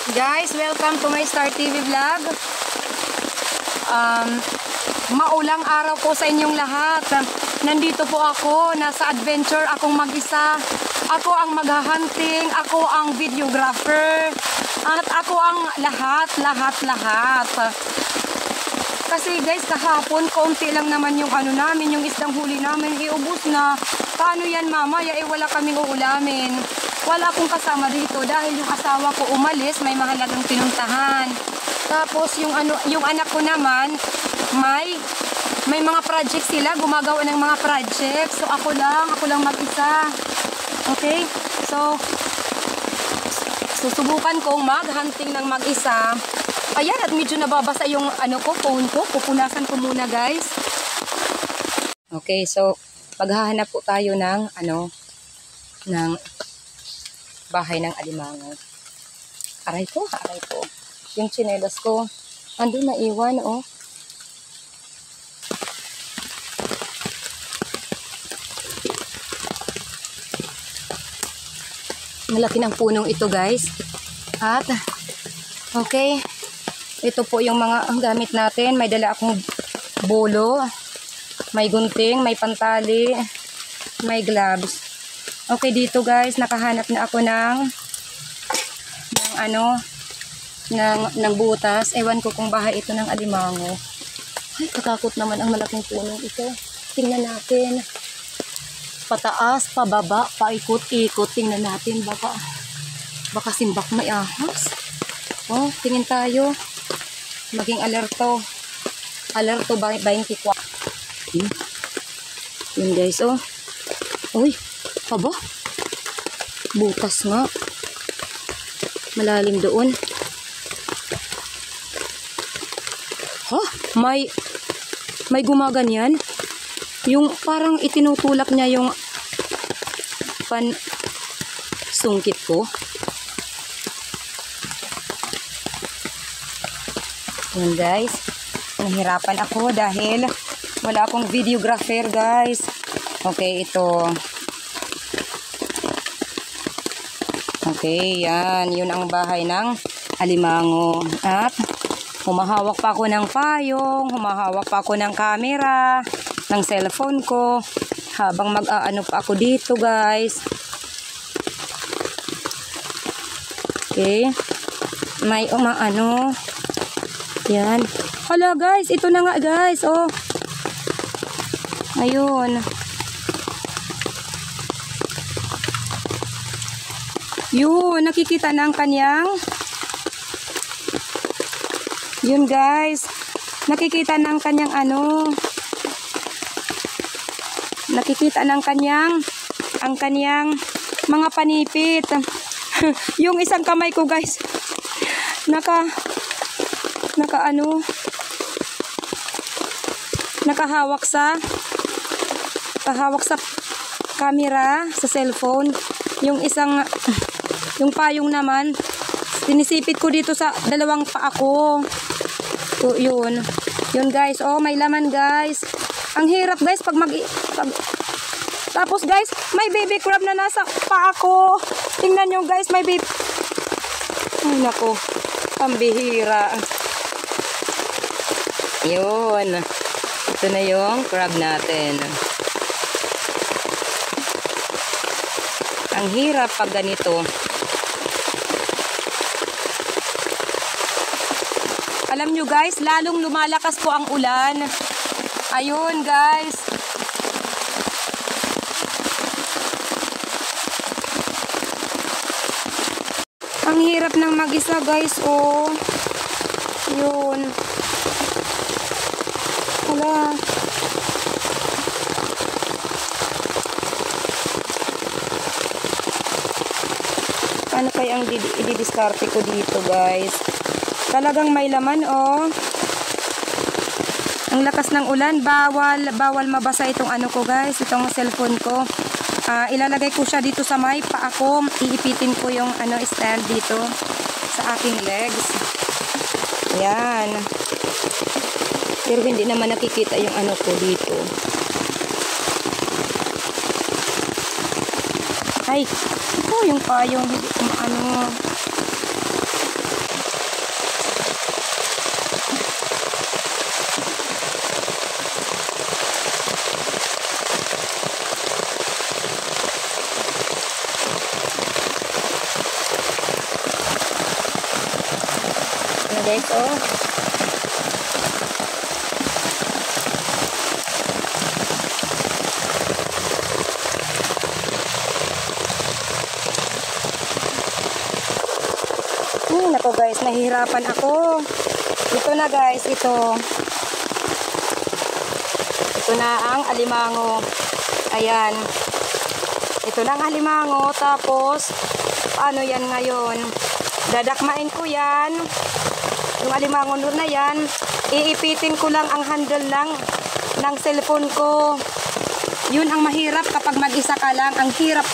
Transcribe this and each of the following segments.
Guys, welcome to my Star TV vlog. Maulang araw po sa inyong lahat. Nandito po ako, nasa adventure akong mag-isa. Ako ang maghahunting, ako ang videographer, at ako ang lahat. Kasi guys, kahapon, konti lang naman yung namin, yung isdang huli namin, iubos na. Paano yan mamaya? Wala kaming uulamin. Wala akong kasama dito dahil yung asawa ko umalis, may mahalagang pinuntahan. Tapos yung anak ko naman, may mga project sila, gumagawa ng mga project. So ako lang mag-isa. Okay? So susubukan kong mag-hunting ng mag-isa. Ayan, at medyo nababasa yung phone ko. Pupunasan ko muna, guys. Okay, so maghahanap po tayo ng ng bahay ng alimango. Aray ko. Yung tsinelas ko, andun na iwan, oh. Malaki ng punong ito, guys. At, okay, ito po yung mga gamit natin. May dala akong bolo, may gunting, may pantali, may gloves. Okay, dito guys, nakahanap na ako ng butas. Ewan ko kung bahay ito ng alimango. Ay, katakot naman ang malaking punong ito. Tingnan natin. Pataas, pababa, paikot-ikot. Tingnan natin, baka simbak may ahas. Oh, tingin tayo. Maging alerto. Alerto 24. Yun guys, oh. Uy, aba. Butas nga. Malalim doon. Ha? May gumaganyan. Yung parang itinutulak niya yung sungkit ko. Yan guys. Nahirapan ako dahil wala akong videographer guys. Okay, ito. Okay, yan. Yun ang bahay ng alimango. At humahawak pa ako ng payong, humahawak pa ako ng camera, ng cellphone ko, habang mag-aano pa ako dito guys. Okay. May yan. Hala guys, ito na nga guys, oh. Ayun. Yun, nakikita na ang kanyang. Yun guys. Nakikita na ang kanyang nakikita na ang kanyang mga panipit. Yung isang kamay ko guys. Nakahawak sa camera sa cellphone. Yung payong naman sinisipit ko dito sa dalawang paa ko. So, yun guys, oh, may laman guys. Ang hirap guys tapos guys, may baby crab na nasa paa ko. Tingnan nyo guys, may baby. Ay nako, pambihira. Yun, ito na yung crab natin. Ang hirap pag ganito. Alam nyo guys, lalong lumalakas po ang ulan. Ayun guys. Ang hirap ng mag-isa guys, oh. Yun. Hala. Ano kaya ang i-discarte ko dito guys? Talagang may laman, oh. Ang lakas ng ulan, bawal mabasa itong ko guys, itong cellphone ko. Ilalagay ko siya dito sa may paa ko. Iipitin ko yung stand dito sa aking legs. Yan. Pero hindi naman nakikita yung ko dito. Ay, ito yung payong hindi ko guys, oh. Nako guys, nahihirapan ako. Ito na guys, ito. Ito na ang alimango. Ayan. Ito na ang alimango. Tapos, paano yan ngayon? Dadakmain ko yan. Yung alimango na yan. Iipitin ko lang ang handle ng cellphone ko. Yun ang mahirap kapag mag-isa ka lang. Ang hirap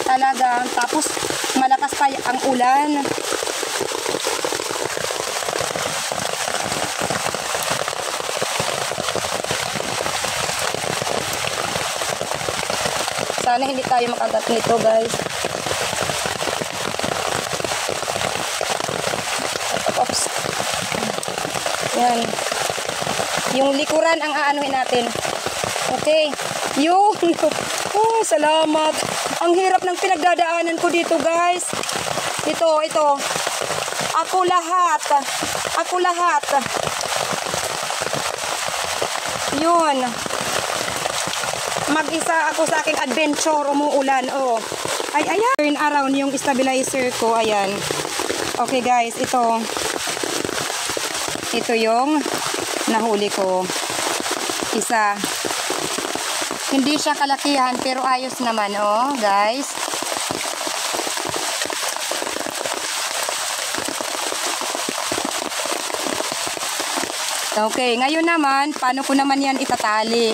talaga. Tapos, malakas pa ang ulan. Sana hindi tayo makagat nito guys. Oops. Yan. Yung likuran ang aanuhin natin. Okay. Yun. Oh, salamat. Ang hirap ng pinagdadaanan ko dito guys. Ito. Ako lahat. Yun. Mag-isa ako sa aking adventure, umuulan, oh. Ay, ayan. Turn around yung stabilizer ko, ayan. Okay guys, ito. Ito yung nahuli ko. Isa. Hindi siya kalakihan, pero ayos naman, oh, guys. Okay, ngayon naman, paano ko naman yan itatali?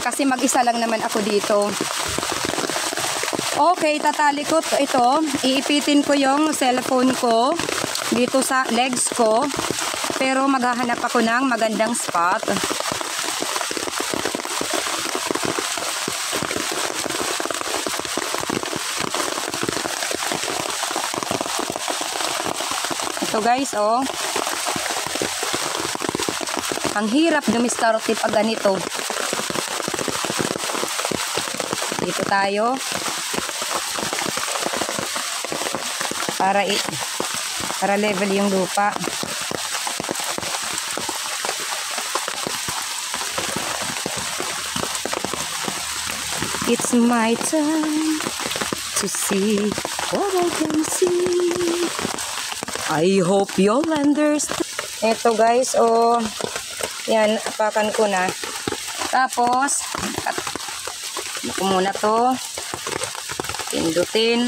Kasi mag-isa lang naman ako dito. Okay, tatali ko ito. Iipitin ko yung cellphone ko dito sa legs ko. Pero maghahanap ako ng magandang spot. Ito guys, oh. Ang hirap dumiskarte pag ganito. Dito tayo para level yung lupa. It's my time to see what I can see. I hope you'll understand. Eto guys, oh, yan, apakan ko na. Tapos ko muna to, pindutin,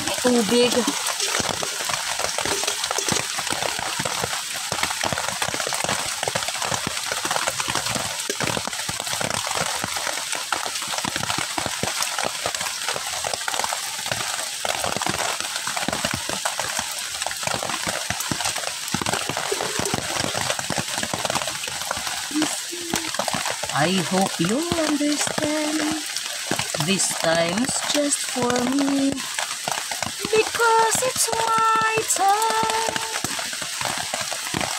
may tubig, I hope you'll understand. This time's just for me, because it's my time.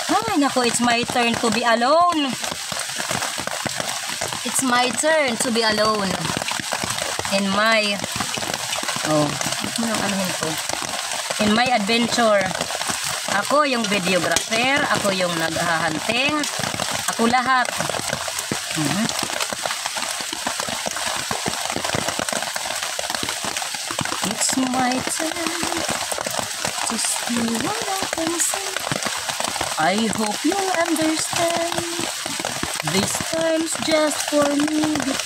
Ay, nako, it's my turn to be alone. It's my turn to be alone. In my, in my adventure. Ako yung videographer, ako yung naghahunting, ako lahat. It's my turn to see what I can see. I hope you understand. This time's just for me, because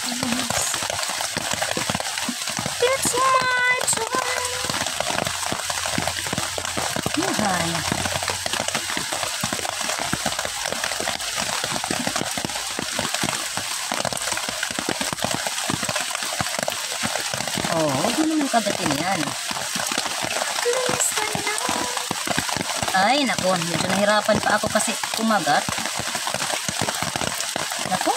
it's my turn. Yuhan. Oh, huwag mo naman kagatin yan. Ay, naku, medyo nahirapan pa ako kasi kumagat. Naku.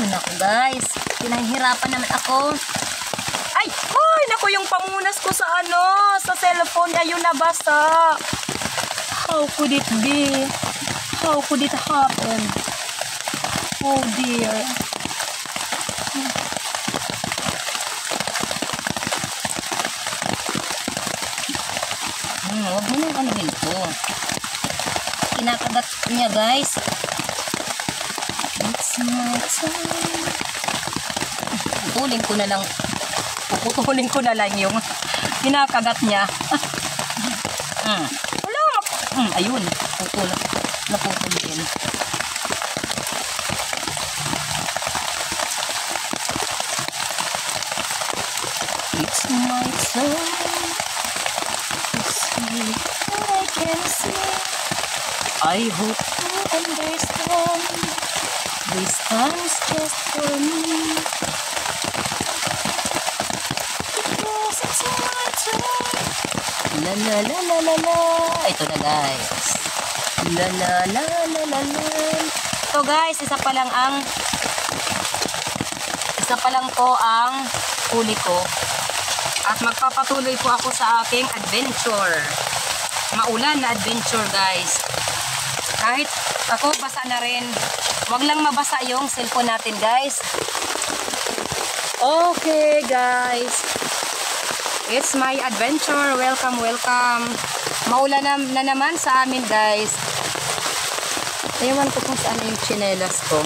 Naku guys, pinahirapan naman ako. Ay, naku, yung pamunas ko sa sa cellphone, ayun nabasa. How could it be? How could it happen? Oh dear. kinakagat niya, guys. It's my time. Puputulin ko na lang yung kinakagat niya. Wala. Ayun. Naputol din. It's my time. It's me that I can see. I hope you understand. This time's just for me. Because it's my time. La la la la la la. Ito na, guys. La la la la la la. Ito, guys, isa pa lang po ang huli ko. At magpapatuloy po ako sa aking adventure. Maulan na adventure, guys. Kahit ako basa na rin. Huwag lang mabasa yung cellphone natin, guys. Okay, guys. It's my adventure. Welcome, welcome. Maulan na naman sa amin, guys. Ewan ko kung saan yung tsinelas ko.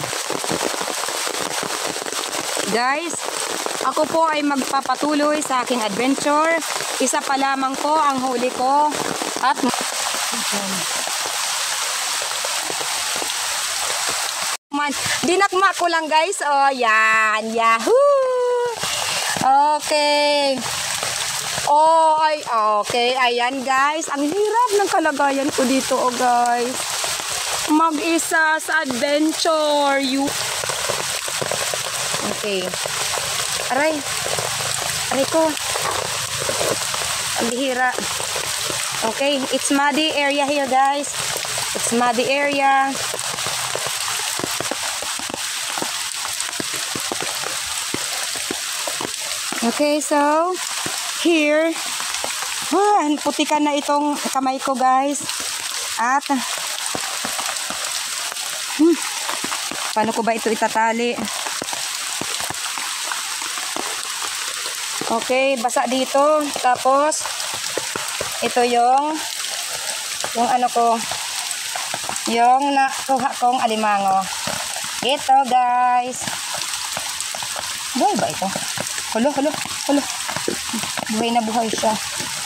Guys, ako po ay magpapatuloy sa aking adventure. Isa pa lamang po ang huli ko. At dinakma ko lang, guys. Oh, yan. Yahoo! Okay. Oh, okay. Ayan, guys. Ang hirap ng kalagayan ko dito, oh, guys. Mag-isa sa adventure. Okay. Aray ko. Ang bihira. Okay, it's muddy area here, guys. It's muddy area. Okay, so here, putikan na itong kamay ko, guys. At paano ko ba ito itatali? Okay, basa dito. Tapos ito yung ano ko, yung nakuha kong alimango. Ito, guys. Buhay ba ito? Hulo. Buhay na buhay siya.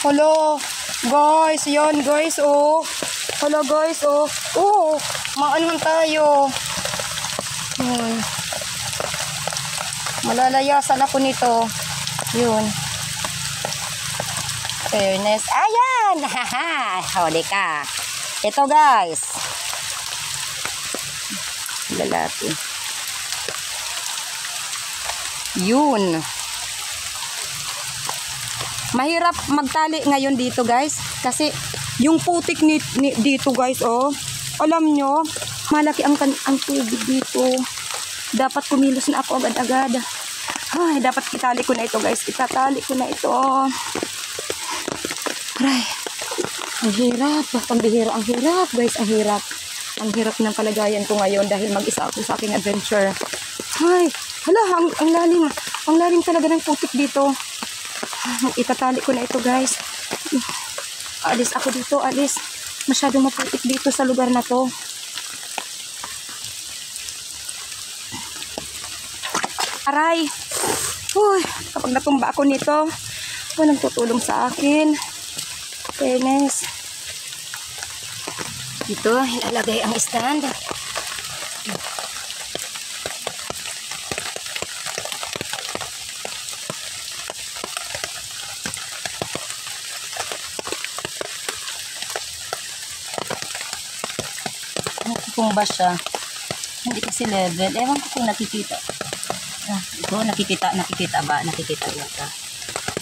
Hulo. Guys, yan, guys, oh. Hulo, guys, oh. Oh, maanman tayo. Malalayasan ako nito. Yun. Fairness. Ayan! Haha! Huli ka. Ito, guys. Lalaki. Yun. Mahirap magtali ngayon dito, guys. Kasi yung putik dito, guys, oh. Alam nyo, malaki ang tubig dito. Dapat kumilos na ako agad-agad. Ay, dapat itali ko na ito, guys. Itatali ko na ito. Aray. Ang hirap. Pambihira. Ang hirap, guys. Ang hirap. Ang hirap ng kalagayan ko ngayon dahil mag-isa ako sa aking adventure. Ay, hala, ang lalim. Ang lalim talaga ng putik dito. Itatali ko na ito, guys. Alis ako dito, alis. Masyadong maputik dito sa lugar na to. Aray. Uy, kapag natumba ako nito, walang tutulong sa akin. Fairness. Dito, ilalagay ang stand. Nakikumba siya. Hindi kasi level. Ewan ko kung nakikita. Ito, nakikita ba? Nakikita yata.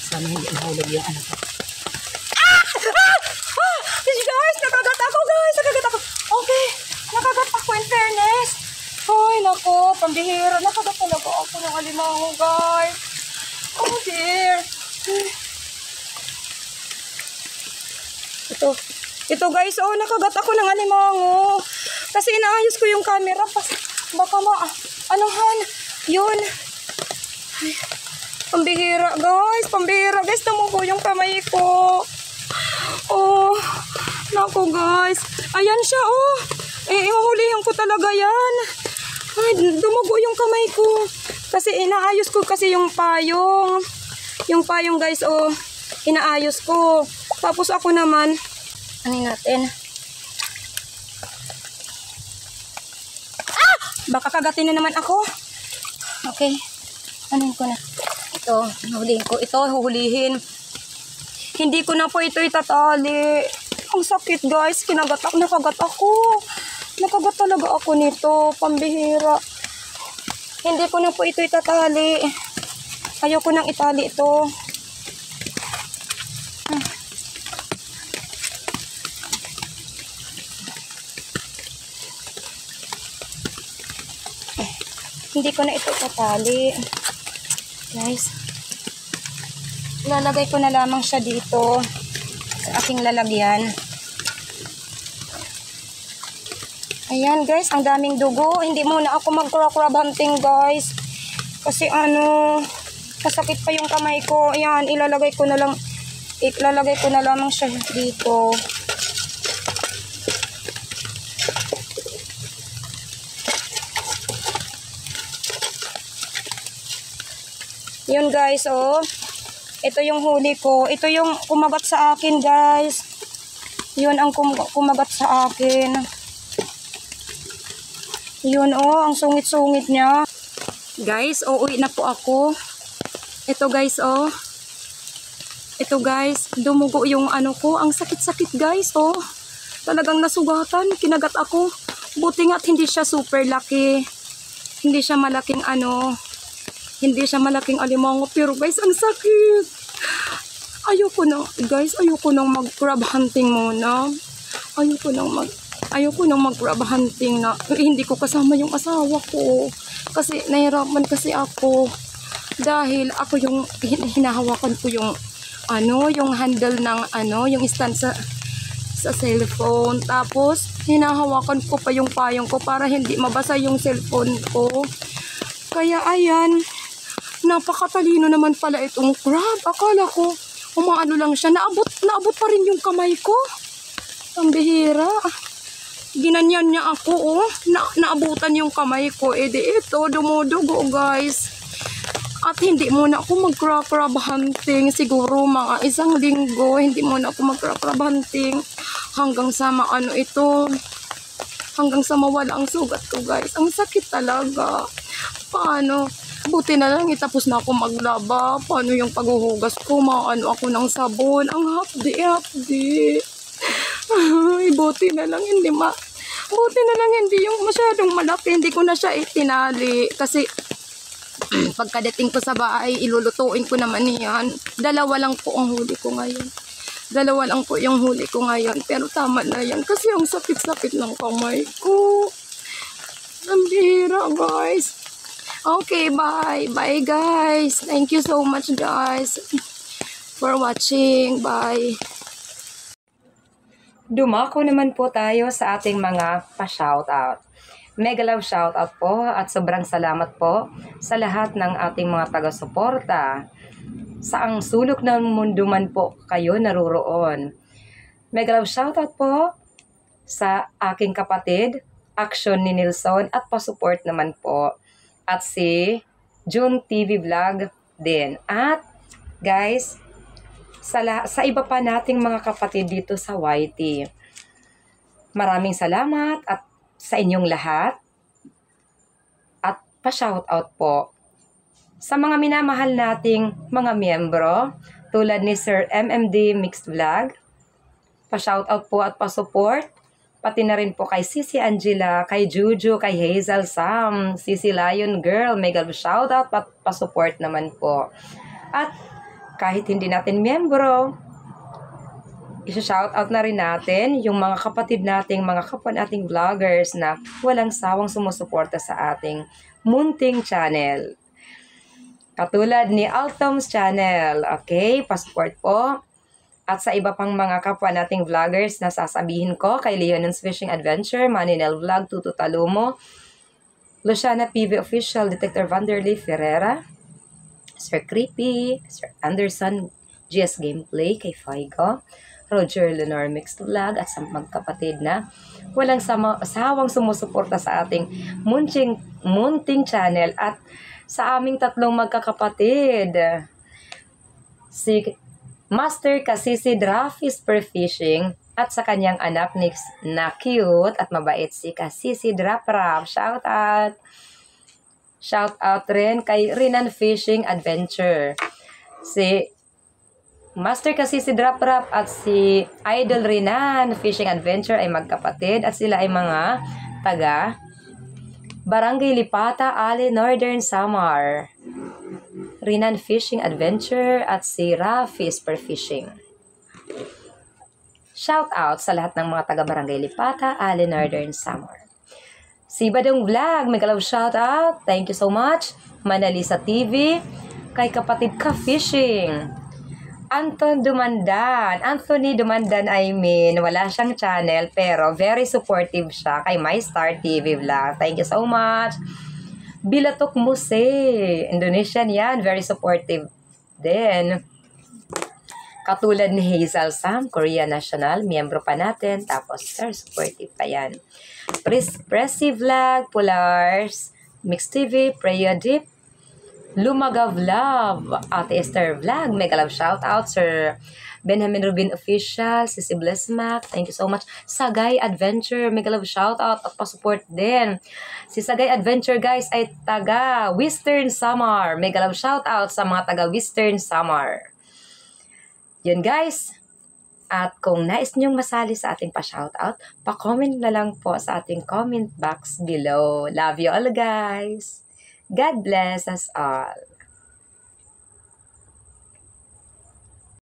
Sana hindi mahulog yung ano ko. Guys, nakagat ako, guys. Nakagat ako. Okay. Nakagat ako in fairness. Ay, naku. Pambihira. Nakagat talaga ako ng alimango, guys. Oh, dear. Ito, guys. Oh, nakagat ako ng alimango. Kasi inaayos ko yung camera. Baka anuhan. Yun. Ay, pambihira, guys. Pambihira, guys. Tamo ko yung kamay ko. Oh, Naku guys. Ayan siya oh. Ihuhulihan ko talaga yan. Ay, dumugo yung kamay ko. Kasi inaayos ko kasi yung payong. Yung payong guys oh. Inaayos ko. Tapos ako naman. Ano natin? Ah! Baka kagatin na naman ako. Okay. Anuin ko na. Ito. Huhulihin ko. Ito. Huhulihin. Hindi ko na po ito itatali. Ang sakit guys. Nakagat ako. Nakagat talaga ako nito. Pambihira. Hindi ko na po ito itatali. Ayoko nang itali ito. Hindi ko na ito itatali. Guys. Lalagay ko na lamang siya dito sa aking lalagyan. Ayan guys, ang daming dugo. Hindi muna ako mag-crab hunting guys. Kasi kasakit pa yung kamay ko. Ayan, ilalagay ko na lamang siya dito. Yun guys, oh. Ito yung huli ko. Ito yung kumagat sa akin guys. Yun ang kumagat sa akin. Yun oh, ang sungit-sungit niya. Guys, uuwi na po ako. Ito guys, oh. Ito guys, dumugo yung ko. Ang sakit-sakit guys, oh. Talagang nasugatan, kinagat ako. Buti nga't hindi siya super laki. Hindi siya malaking hindi siya malaking alimango. Pero guys, ang sakit. Ayoko nang mag-crab hunting muna. Ayoko nang mag-crab hunting na hindi ko kasama yung asawa ko. Kasi nahirapan kasi ako. Dahil ako yung hinahawakan ko yung yung handle ng yung stand sa cellphone. Tapos hinahawakan ko pa yung payong ko para hindi mabasa yung cellphone ko. Kaya ayan, napakatalino naman pala itong crab. Akala ko lang siya. Naabot pa rin yung kamay ko. Ang bihira. Ginanyan niya ako, oh. Naabutan yung kamay ko. Di ito, dumudugo, guys. At hindi muna ako mag-crab hunting. Siguro mga 1 linggo, hindi muna ako mag-crab hunting. Hanggang sa hanggang sa mawala ang sugat ko, guys. Ang sakit talaga. Paano? Buti na lang, itapos na ako maglaba. Paano yung paghuhugas ko? Ako ng sabon. Ang hapdi. Ay, buti na lang hindi yung masyadong malaki. Hindi ko na siya itinali. Kasi, pagkadating ko sa bahay, ilulutuin ko naman yan. 2 lang po ang huli ko ngayon. 2 lang po yung huli ko ngayon. Pero tama na yan. Kasi ang sakit-sakit ng kamay ko. Ang bihira, guys. Okay, bye. Bye, guys. Thank you so much, guys, for watching. Bye. Dumako naman po tayo sa ating mga pa-shoutout. Mega love shoutout po at sobrang salamat po sa lahat ng ating mga taga-suporta. Saang sulok ng mundo man po kayo naroroon. Mega love shoutout po sa aking kapatid, Action ni Nilson, at pa-support naman po. At si June TV Vlog din. At guys, sa iba pa nating mga kapatid dito sa YT, maraming salamat at sa inyong lahat. At pa-shoutout po sa mga minamahal nating mga miyembro tulad ni Sir MMD Mixed Vlog. Pa-shoutout po at pa-support. Pati na rin po kay Sisi Angela, kay Juju, kay Hazel Sam, Sisi Lion Girl, mega shoutout at pa-support naman po. At kahit hindi natin miyembro, isa-shoutout na rin natin yung mga kapatid nating, mga kapwa nating vloggers na walang sawang sumusuporta sa ating munting channel. Katulad ni Altom's channel, okay? Pa-support po. At sa iba pang mga kapwa nating vloggers na sasabihin ko, kay Leon's Fishing Adventure, Maninel Vlog, Tutu Talumo, Luciana PV Official, Detector Vanderlei Ferreira, Sir Creepy, Sir Anderson, GS Gameplay, kay Faigo, Roger Lenore Mixed Vlog at sa magkapatid na walang sawang sumusuporta sa ating munting channel at sa aming tatlong magkakapatid. Si Master Kasisi Rafi Spearfishing at sa kanyang anak na cute at mabait si Kasisi Raprap. Shout out! Shout out rin kay Rinan Fishing Adventure. Si Master Kasisi Raprap at si Idol Rinan Fishing Adventure ay magkapatid at sila ay mga taga Barangay Lipata, Ali, Northern Samar. Rinan Fishing Adventure at si Rafi Spearfishing. Shout out sa lahat ng mga taga Barangay Lipata, Ali, Northern Samar. Si Badong Vlog, mega love shout out. Thank you so much. Manalisa TV, kay kapatid ka Fishing. Anthony Dumandan, I mean, wala siyang channel pero very supportive siya kay My Star TV Vlog. Thank you so much. Bilatok Muse, Indonesian yan, very supportive din. Katulad ni Hazel Sam, Korea National, miyembro pa natin, tapos very supportive pa yan. Pressy Vlog, Polars, Mix TV, Preya Deep, Lumaga Vlog, Ate Esther Vlog, mega love shout out, Sir Benjamin Rubin Official, Sisi Blessmac, thank you so much. Sagay Adventure, mega love shout out at pa-support din. Si Sagay Adventure guys ay taga Western Samar, mega love shout out sa mga taga Western Samar. Yun guys. At kung nais niyong masali sa ating pa-shoutout, pa-comment na lang po sa ating comment box below. Love you all guys. God bless us all.